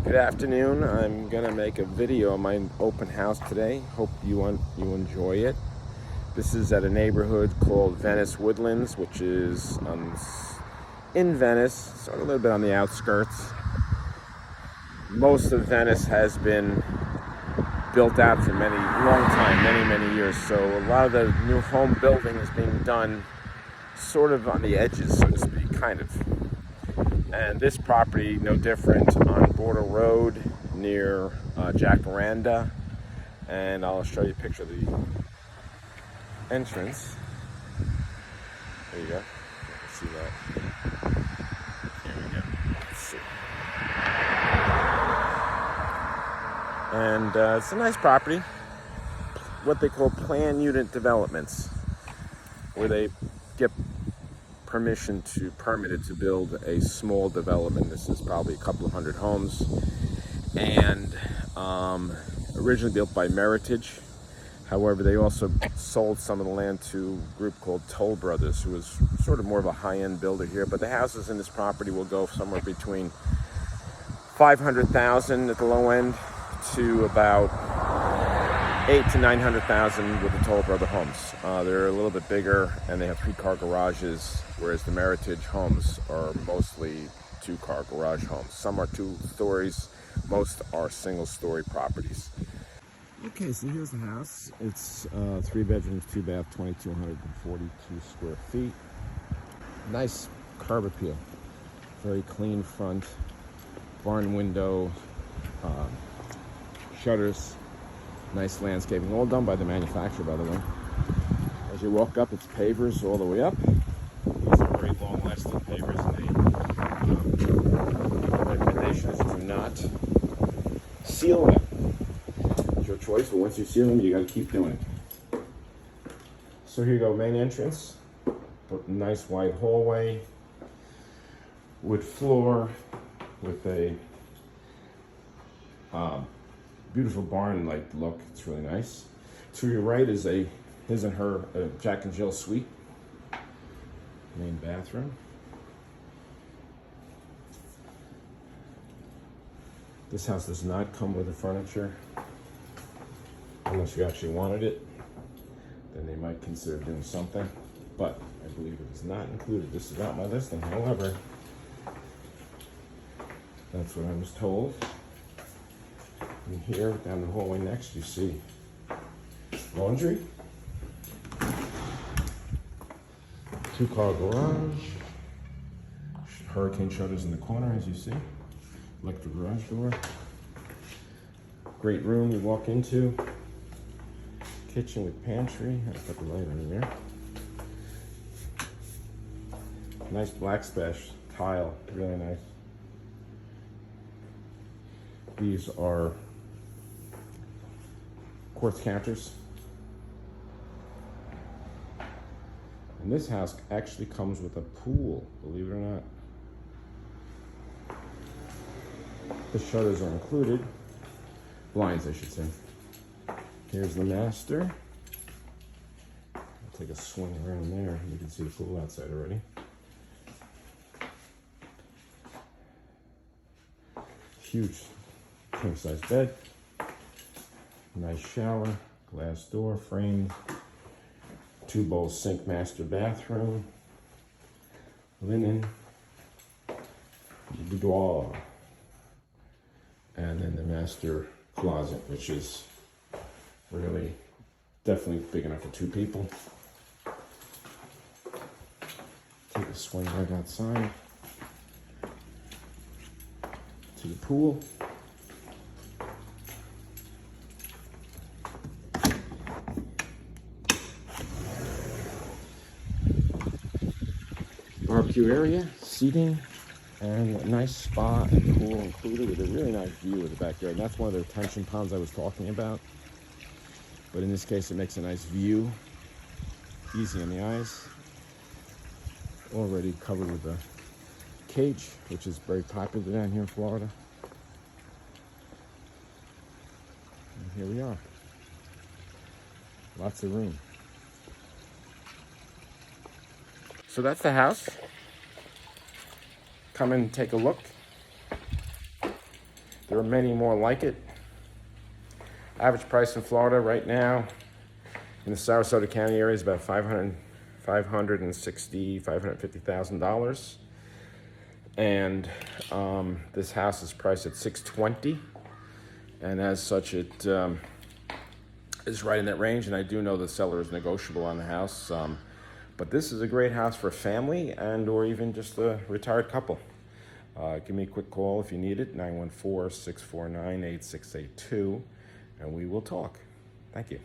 Good afternoon. I'm gonna make a video on my open house today. Hope you enjoy it. This is at a neighborhood called Venice Woodlands, which is in Venice, sort of a little bit on the outskirts. Most of Venice has been built out for many years. So a lot of the new home building is being done sort of on the edges, so to speak, kind of. And this property, no different, on Border Road near Jacaranda. And I'll show you a picture of the entrance. There you go. You can see that. Here we go. Let's see. And it's a nice property. What they call planned unit developments, where they get permitted to build a small development. This is probably a couple of hundred homes, and originally built by Meritage. However, they also sold some of the land to a group called Toll Brothers, who was sort of more of a high-end builder here. But the houses in this property will go somewhere between $500,000 at the low end to about $800,000 to $900,000 with the Toll Brother homes. They're a little bit bigger, and they have 3-car garages, whereas the Meritage homes are mostly 2-car garage homes. Some are 2 stories, most are single-story properties. Okay, so here's the house. It's 3 bedrooms, 2 bath, 2,242 square feet. Nice curb appeal, very clean front, barn window, shutters. Nice landscaping, all done by the manufacturer, by the way. As you walk up, it's pavers all the way up. These are very long-lasting pavers, and the recommendation is to not seal them. It's your choice, but once you seal them, you got to keep doing it. So here you go, main entrance. Nice wide hallway, wood floor with a beautiful barn-like look. It's really nice. To your right is his and her Jack and Jill suite. Main bathroom. This house does not come with the furniture, unless you actually wanted it. Then they might consider doing something, but I believe it is not included. This is not my listing, however, that's what I was told. And here, down the hallway next, you see laundry, 2-car garage, hurricane shutters in the corner, as you see, electric garage door, great room you walk into, kitchen with pantry. I'll put the light on there. Nice black splash tile, really nice. These are quartz counters. And this house actually comes with a pool, believe it or not. The shutters are included. Blinds, I should say. Here's the master. I'll take a swing around there. You can see the pool outside already. Huge king-size bed. Nice shower, glass door, framed, 2-bowl sink, master bathroom, linen, boudoir, and then the master closet, which is really definitely big enough for 2 people. Take a swing right outside to the pool. Barbecue area, seating, and a nice spa and pool included with a really nice view of the backyard. And that's one of the retention ponds I was talking about. But in this case, it makes a nice view, easy on the eyes. Already covered with a cage, which is very popular down here in Florida. And here we are. Lots of room. So that's the house. Come and take a look. There are many more like it. Average price in Florida right now in the Sarasota County area is about $550,000. And this house is priced at $620,000, and as such, it is right in that range. And I do know the seller is negotiable on the house, but this is a great house for a family and or even just a retired couple. Give me a quick call if you need it, 914-649-8682, and we will talk. Thank you.